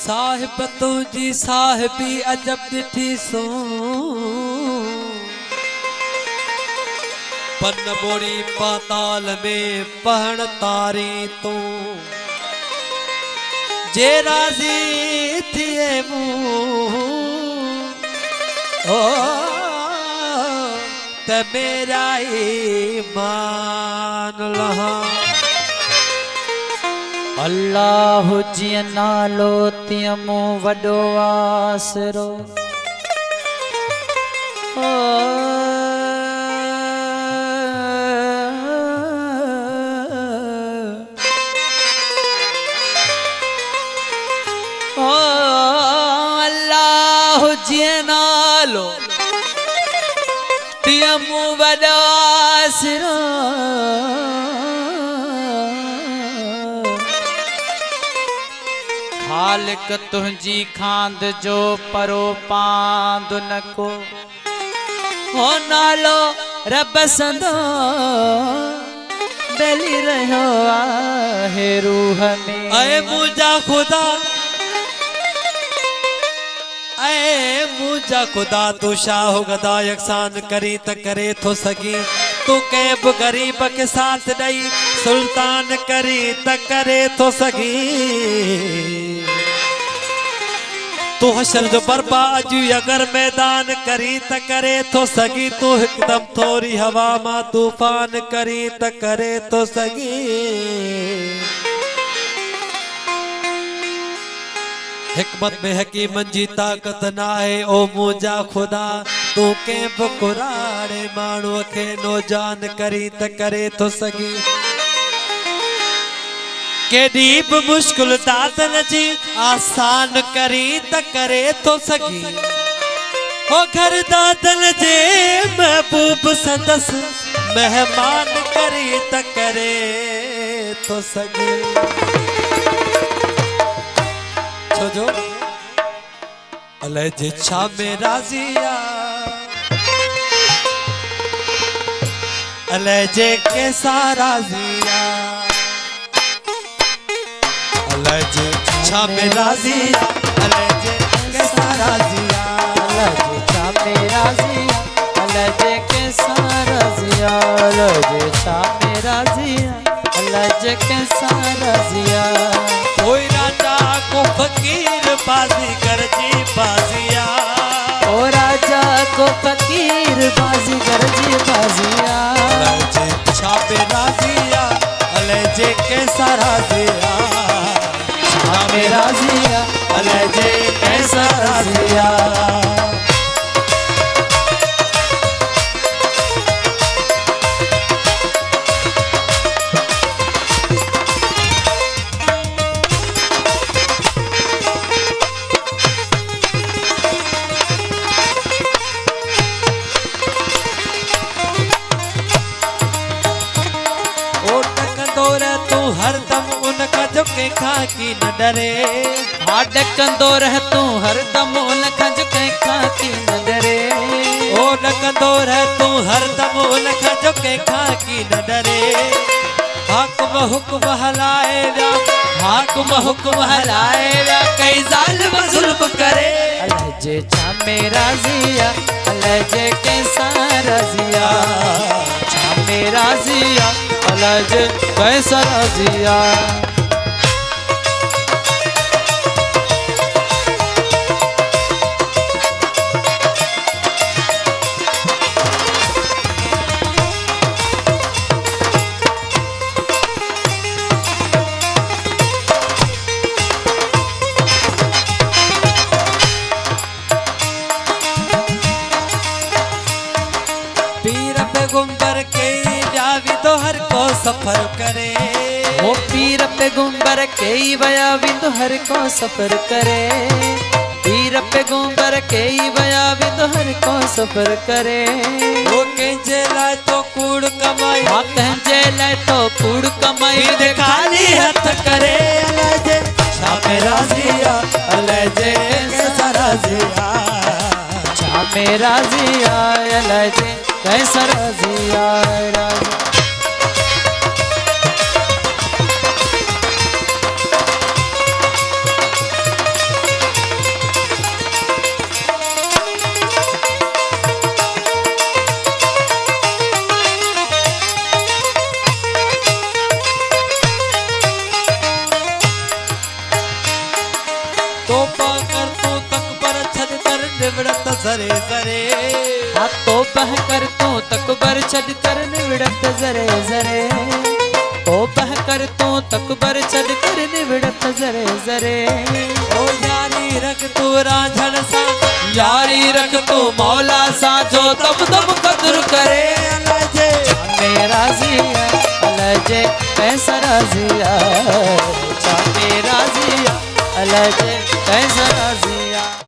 साहिब तुझी साहिबी अजब ॾिठी सो पन बोड़ी पाताल में पहण तारी तू जे राजी थिए मुँह ओ त मेरा ईमान लहा अल्लाह जिय नालो तिय मूं वॾो आसरो अल्लाह जिय नालो तिय मूं वॾो आसरो खालिक तुझी खांद जो परो पांद न को हो नालो रब संदो दली रहो आहे रूह में ऐ मुझा खुदा ऐ मुझा खुदा तू शाह गदा यकसान करी त करे थो सगी तू कंहिं बि गरीब के साथ ॾई सुल्तान करी त करे थो सगी तू हशर जो बरपा अॼु अगर मैदान करी त करे थो सगी तू हिकदम थोरी हवा मां तूफान करी त करे थो सगी हिकमत में हकीमन जी ताकत ना है ओ मुझा खुदा तू कंहिं बि कुराड़े माण्हूअ खे नौजान करी त करे थो सगी केॾी बि मुश्किल दादन जी आसान करी त करे थो सगी ओ घर दादन जे महबूब संदस मेहमान करी त करे थो सगी छोजो अल्लाह जे छा में राज़िया अल्लाह जे कैसा राज़िया अल्लाह जे छा में राज़िया अल्लाह जे कैसा राज़िया अल्लाह जे छा में राज़िया अल्लाह जे कैसा राज़िया अल्लाह जे छा में राज़िया अल्लाह जे कैसा राज़िया कोई राजा को फकीर बाजीगर जी बाजिया ओ राजा को फकीर बाजीगर जी बाजिया अल्लाह जे छापे राजिया अल्लाह जे कैसा राजिया छापे राजिया अल्लाह जे कैसा राजिया तू हरदम उनका जो कंहिंखा की न डरे हा ॾकंदो रह तूं हरदम उनखां जो कंहिंखा की न डरे ओ ॾकंदो रह तूं हरदम उनखां जो कंहिंखा की न डरे हाकुम हुक्म हलाए विया हाकुम हुक्म हलाए विया कई ज़ालिम ज़ुल्म करे अल्लाह जे छा में राज़िया अल्लाह जे कैसा राज़िया छा में राज़िया अल्लाह जे कैसा राज़िया पीर पैगंबर के जावी तो हर को सफर करे वो पीर पैगंबर के वया विंदु हर को सफर करे पीर पैगंबर के वया विंदु हर को सफर करे वो कंहिंजे लाइ तो कूड़ कमाई हाँ कंहिंजे लाइ तो कूड़ कमाई दे खाली हथ करे अल्लाह जे छा में राज़िया अल्लाह जे कैसा राज़िया मेरा जिया लजे कैसा रजिया राजा। तो पाकर तू तक पर छद कर निवड़त सरे सरे। हाँ तो बह कर तू तक बर छद कर निवड़त जरे जरे। तो बह कर तू तक बर छद कर निवड़त जरे जरे। ओ जारी रख तू रांझण सा, यारी रख तू मौला सा जो तब तब कदर करे। अलजे मेरा जिया अलजे कैसा रजिया, मेरा जिया अलजे कैसा रजिया।